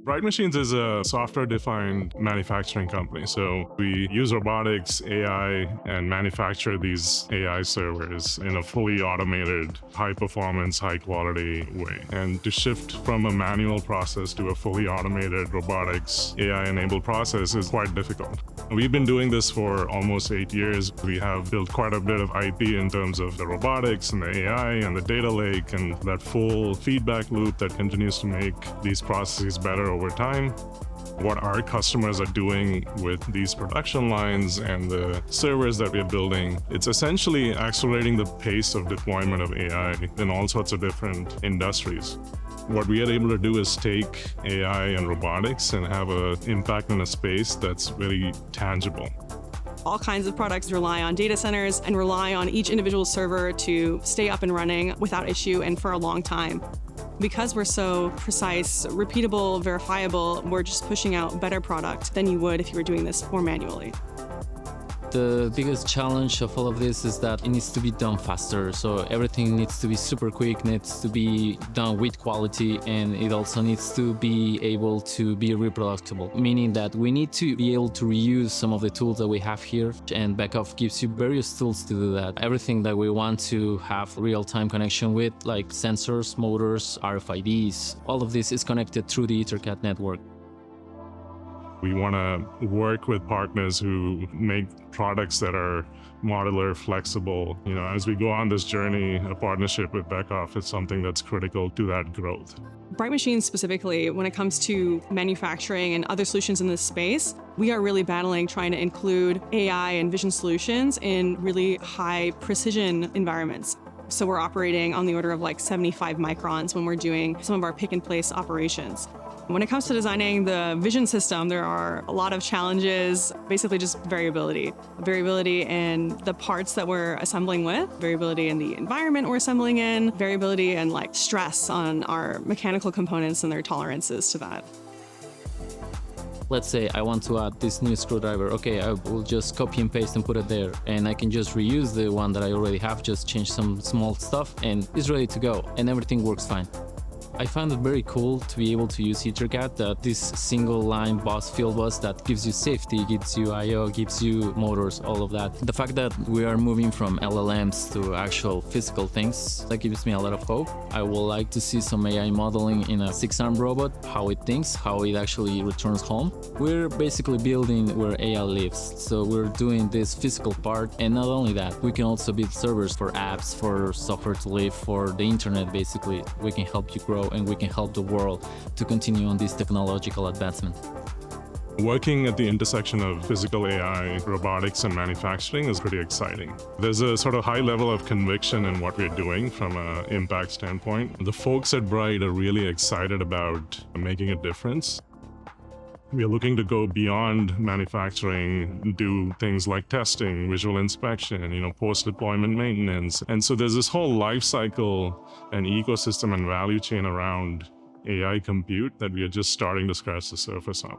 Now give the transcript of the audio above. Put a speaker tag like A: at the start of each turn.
A: Bright Machines is a software-defined manufacturing company. So we use robotics, AI, and manufacture these AI servers in a fully automated, high-performance, high-quality way. And to shift from a manual process to a fully automated robotics, AI-enabled process is quite difficult. We've been doing this for almost 8 years. We have built quite a bit of IP in terms of the robotics and the AI and the data lake and that full feedback loop that continues to make these processes better over time. What our customers are doing with these production lines and the servers that we're building, it's essentially accelerating the pace of deployment of AI in all sorts of different industries. What we are able to do is take AI and robotics and have an impact in a space that's very tangible.
B: All kinds of products rely on data centers and rely on each individual server to stay up and running without issue and for a long time. Because we're so precise, repeatable, verifiable, we're just pushing out better product than you would if you were doing this more manually.
C: The biggest challenge of all of this is that it needs to be done faster. So everything needs to be super quick, needs to be done with quality, and it also needs to be able to be reproducible, meaning that we need to be able to reuse some of the tools that we have here, and Beckhoff gives you various tools to do that. Everything that we want to have real-time connection with, like sensors, motors, RFIDs, all of this is connected through the EtherCAT network.
A: We want to work with partners who make products that are modular, flexible. As we go on this journey, a partnership with Beckhoff is something that's critical to that growth.
B: Bright Machines specifically, when it comes to manufacturing and other solutions in this space, we are really battling trying to include AI and vision solutions in really high precision environments. So we're operating on the order of like 75 microns when we're doing some of our pick and place operations. When it comes to designing the vision system, there are a lot of challenges, basically just variability. Variability in the parts that we're assembling with, variability in the environment we're assembling in, variability and like stress on our mechanical components and their tolerances to that.
C: Let's say I want to add this new screwdriver. Okay, I will just copy and paste and put it there. And I can just reuse the one that I already have, just change some small stuff, and it's ready to go. And everything works fine. I find it very cool to be able to use EtherCAT, this single line bus, field bus that gives you safety, gives you I/O, gives you motors, all of that. The fact that we are moving from LLMs to actual physical things, that gives me a lot of hope. I would like to see some AI modeling in a 6-arm robot, how it thinks, how it actually returns home. We're basically building where AI lives. So we're doing this physical part, and not only that, we can also build servers for apps, for software to live, for the internet basically. We can help you grow, and we can help the world to continue on this technological advancement.
A: Working at the intersection of physical AI, robotics, and manufacturing is pretty exciting. There's a sort of high level of conviction in what we're doing from an impact standpoint. The folks at Bright are really excited about making a difference. We are looking to go beyond manufacturing, do things like testing, visual inspection, post-deployment maintenance. And so there's this whole life cycle and ecosystem and value chain around AI compute that we are just starting to scratch the surface of.